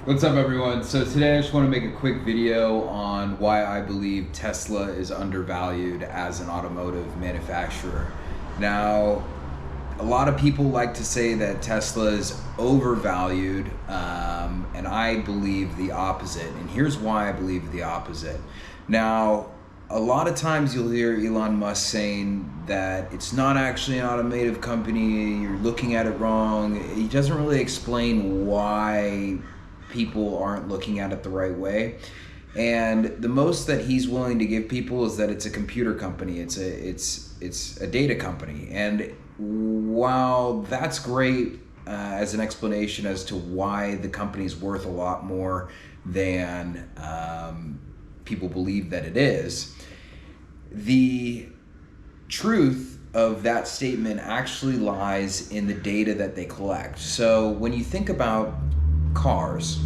What's up, everyone? So today I just want to make a quick video on why I believe Tesla is undervalued as an automotive manufacturer. Now, a lot of people like to say that Tesla is overvalued, and I believe the opposite. And here's why I believe the opposite. Now, a lot of times you'll hear Elon Musk saying that it's not actually an automotive company, you're looking at it wrong. He doesn't really explain why people aren't looking at it the right way. And the most that he's willing to give people is that it's a computer company, it's a data company. And while that's great as an explanation as to why the company's worth a lot more than people believe that it is, the truth of that statement actually lies in the data that they collect. So when you think about cars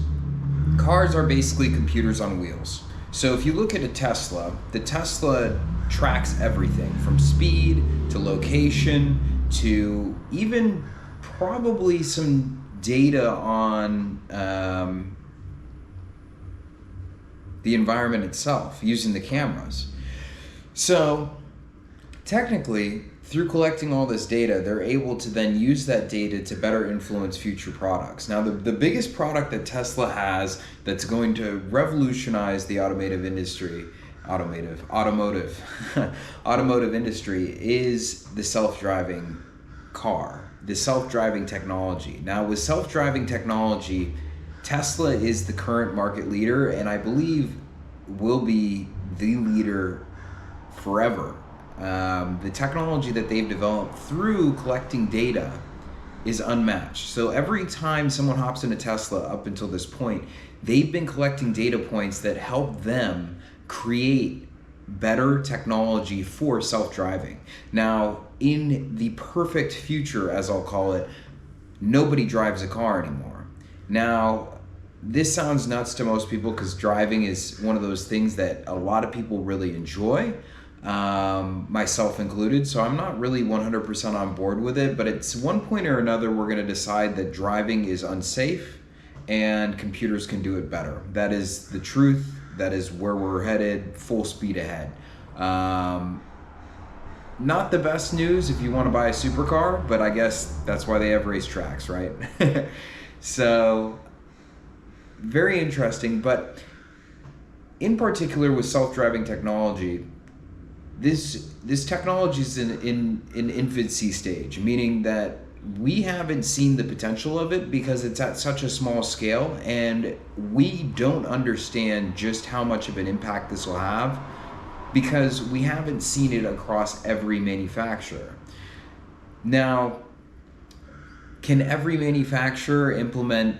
are basically computers on wheels. So if you look at a Tesla, the Tesla tracks everything from speed to location to even probably some data on the environment itself using the cameras. So technically, through collecting all this data, they're able to then use that data to better influence future products. Now, the biggest product that Tesla has that's going to revolutionize the automotive industry is the self-driving car, the self-driving technology. Now, with self-driving technology, Tesla is the current market leader, and I believe will be the leader forever. The technology that they've developed through collecting data is unmatched. So every time someone hops into Tesla up until this point, they've been collecting data points that help them create better technology for self-driving. Now, in the perfect future, as I'll call it, nobody drives a car anymore. Now, this sounds nuts to most people because driving is one of those things that a lot of people really enjoy. Myself included, so I'm not really 100% on board with it, but at one point or another we're going to decide that driving is unsafe and computers can do it better. That is the truth. That is where we're headed, full speed ahead. Not the best news if you want to buy a supercar, but I guess that's why they have racetracks, right? So very interesting, but in particular with self-driving technology, this technology is in infancy stage, meaning that we haven't seen the potential of it because it's at such a small scale, and we don't understand just how much of an impact this will have because we haven't seen it across every manufacturer. Now, can every manufacturer implement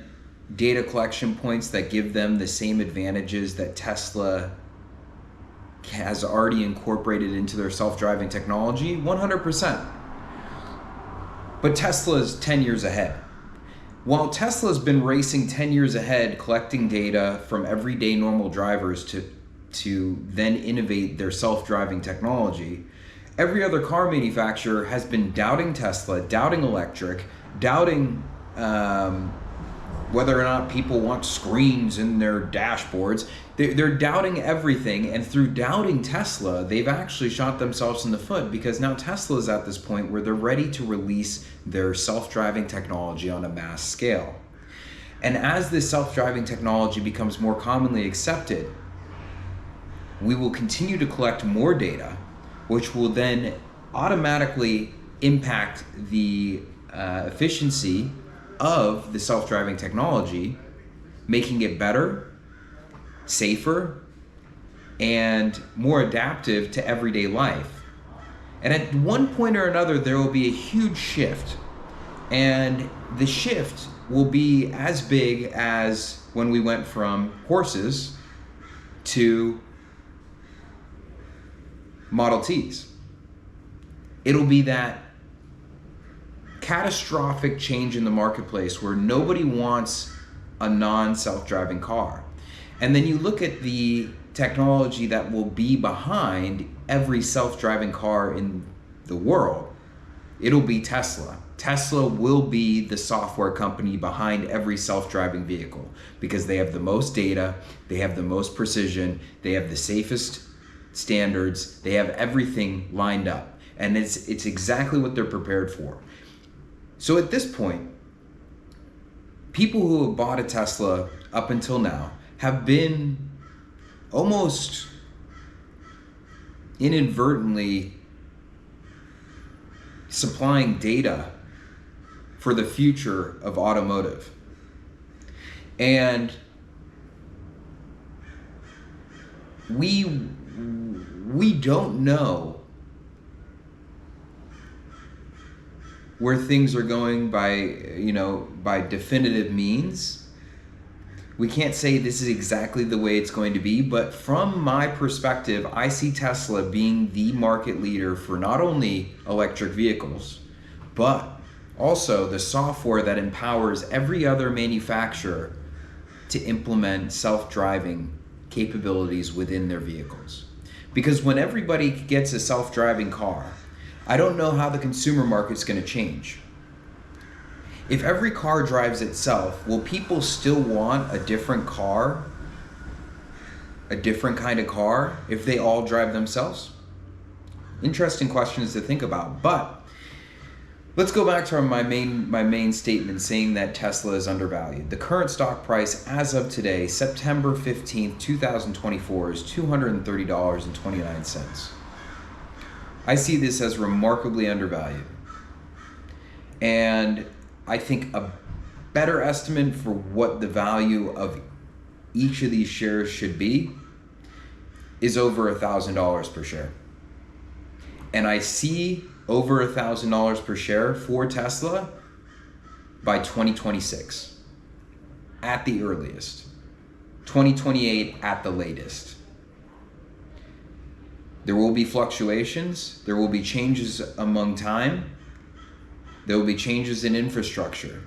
data collection points that give them the same advantages that Tesla has already incorporated into their self-driving technology? 100%. But Tesla is 10 years ahead. While Tesla's been racing 10 years ahead, collecting data from everyday normal drivers to then innovate their self-driving technology, every other car manufacturer has been doubting Tesla, doubting electric, doubting whether or not people want screens in their dashboards. They're doubting everything, and through doubting Tesla, they've actually shot themselves in the foot because now Tesla is at this point where they're ready to release their self-driving technology on a mass scale. And as this self-driving technology becomes more commonly accepted, we will continue to collect more data, which will then automatically impact the efficiency of the self-driving technology, making it better, safer, and more adaptive to everyday life. And at one point or another, there will be a huge shift. And the shift will be as big as when we went from horses to Model Ts. It'll be that catastrophic change in the marketplace where nobody wants a non-self-driving car. And then you look at the technology that will be behind every self-driving car in the world. it'll be Tesla. Tesla will be the software company behind every self-driving vehicle because they have the most data, they have the most precision, they have the safest standards, they have everything lined up. And it's exactly what they're prepared for. So at this point, people who have bought a Tesla up until now have been almost inadvertently supplying data for the future of automotive. And we don't know where things are going by definitive means. We can't say this is exactly the way it's going to be, but from my perspective, I see Tesla being the market leader for not only electric vehicles, but also the software that empowers every other manufacturer to implement self-driving capabilities within their vehicles. Because when everybody gets a self-driving car, I don't know how the consumer market's going to change. If every car drives itself, will people still want a different car, a different kind of car, if they all drive themselves? Interesting questions to think about. But let's go back to my main statement saying that Tesla is undervalued. The current stock price as of today, September 15th, 2024, is $230.29. I see this as remarkably undervalued. And I think a better estimate for what the value of each of these shares should be is over $1,000 per share. And I see over $1,000 per share for Tesla by 2026 at the earliest, 2028 at the latest. There will be fluctuations, there will be changes among time, there will be changes in infrastructure,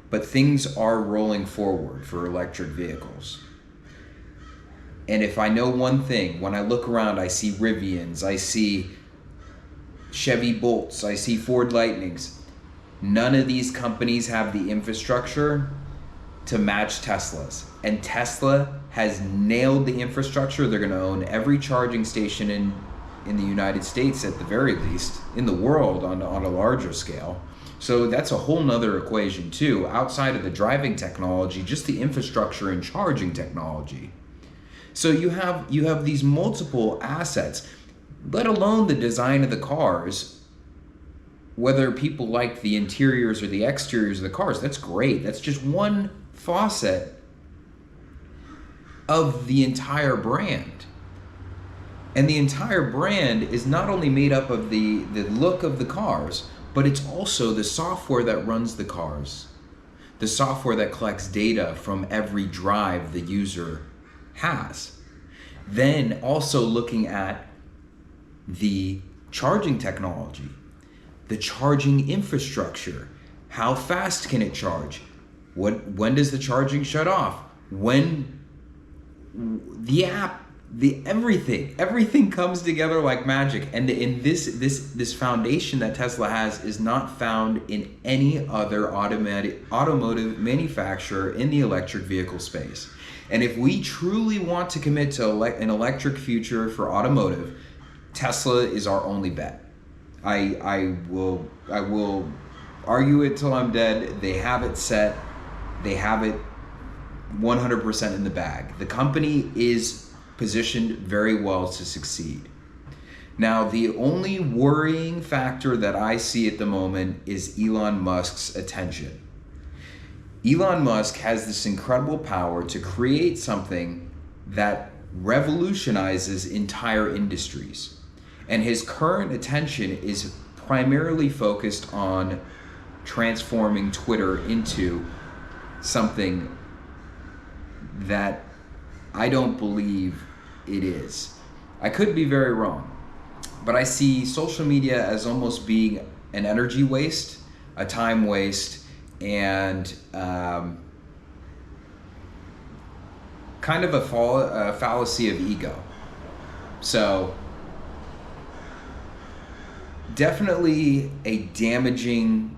but things are rolling forward for electric vehicles. And if I know one thing, when I look around, I see Rivians, I see Chevy Bolts, I see Ford Lightnings. None of these companies have the infrastructure to match Tesla's. And Tesla has nailed the infrastructure. They're going to own every charging station in the United States, at the very least, in the world on a larger scale. So that's a whole nother equation too, outside of the driving technology, just the infrastructure and charging technology. So you have these multiple assets, let alone the design of the cars. Whether people like the interiors or the exteriors of the cars, that's great. That's just one facet of the entire brand. And the entire brand is not only made up of the look of the cars, but it's also the software that runs the cars, the software that collects data from every drive the user has. Then also looking at the charging technology, the charging infrastructure. How fast can it charge? When does the charging shut off? When the app, everything comes together like magic. And in this foundation that Tesla has is not found in any other automotive manufacturer in the electric vehicle space. And if we truly want to commit to an electric future for automotive, Tesla is our only bet. I will argue it till I'm dead. They have it set. They have it 100% in the bag. The company is positioned very well to succeed. Now, the only worrying factor that I see at the moment is Elon Musk's attention. Elon Musk has this incredible power to create something that revolutionizes entire industries. And his current attention is primarily focused on transforming Twitter into something that I don't believe it is. I could be very wrong, but I see social media as almost being an energy waste, a time waste, and kind of a fallacy of ego. So definitely a damaging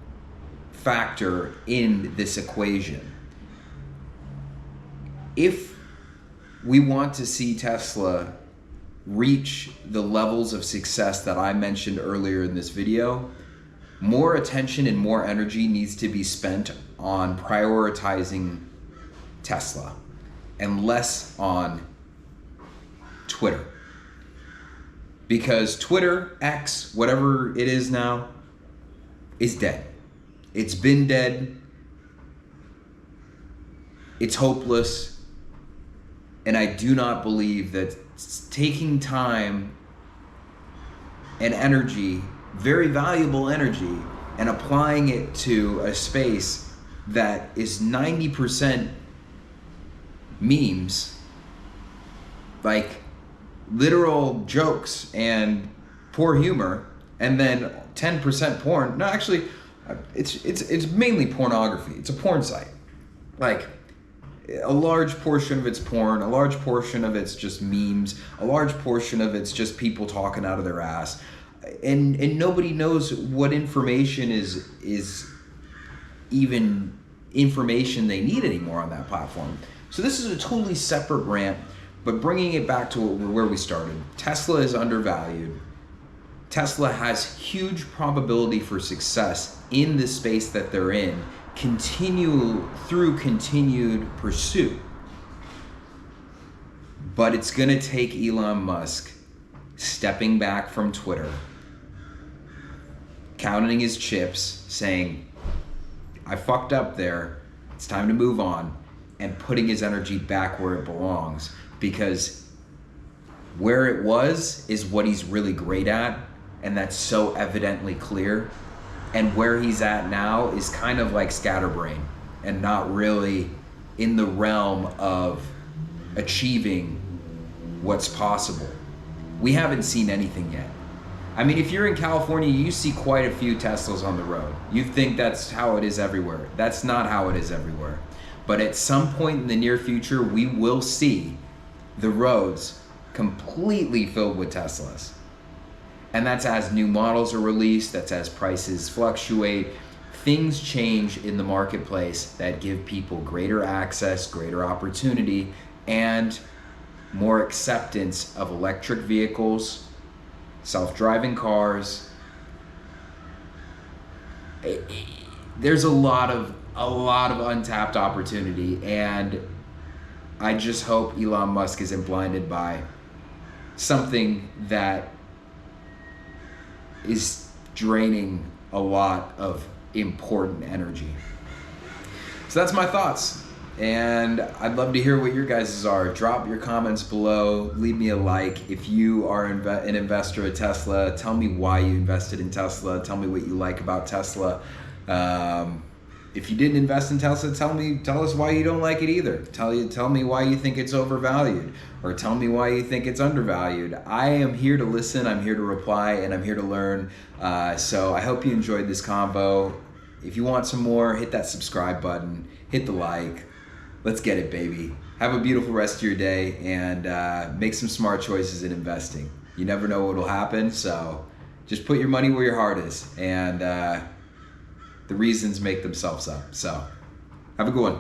factor in this equation. If we want to see Tesla reach the levels of success that I mentioned earlier in this video, more attention and more energy needs to be spent on prioritizing Tesla and less on Twitter. Because Twitter, X, whatever it is now, is dead. It's been dead. It's hopeless. And I do not believe that taking time and energy, very valuable energy, and applying it to a space that is 90% memes, like literal jokes and poor humor, and then 10% porn. No, actually, it's mainly pornography. It's a porn site. Like, a large portion of it's porn, a large portion of it's just memes, a large portion of it's just people talking out of their ass. And nobody knows what information is even information they need anymore on that platform. So this is a totally separate rant, but bringing it back to where we started. Tesla is undervalued. Tesla has huge probability for success in the space that they're in, through continued pursuit. But it's gonna take Elon Musk stepping back from Twitter, counting his chips, saying, I fucked up there, it's time to move on, and putting his energy back where it belongs, because where it was is what he's really great at, and that's so evidently clear. And where he's at now is kind of like scatterbrain and not really in the realm of achieving what's possible. We haven't seen anything yet. I mean, if you're in California, you see quite a few Teslas on the road. You think that's how it is everywhere. That's not how it is everywhere. But at some point in the near future, we will see the roads completely filled with Teslas. And that's as new models are released, that's as prices fluctuate. Things change in the marketplace that give people greater access, greater opportunity, and more acceptance of electric vehicles, self-driving cars. There's a lot of untapped opportunity, and I just hope Elon Musk isn't blinded by something that is draining a lot of important energy. So that's my thoughts, and I'd love to hear what your guys' are. Drop your comments below, leave me a like. If you are an investor at Tesla, tell me why you invested in Tesla, tell me what you like about Tesla. If you didn't invest in Tesla, tell us why you don't like it either. Tell me why you think it's overvalued, or tell me why you think it's undervalued. I am here to listen, I'm here to reply, and I'm here to learn. So I hope you enjoyed this convo. If you want some more, hit that subscribe button, hit the like. Let's get it, baby. Have a beautiful rest of your day, and make some smart choices in investing. You never know what will happen, so just put your money where your heart is, and the reasons make themselves up. So have a good one.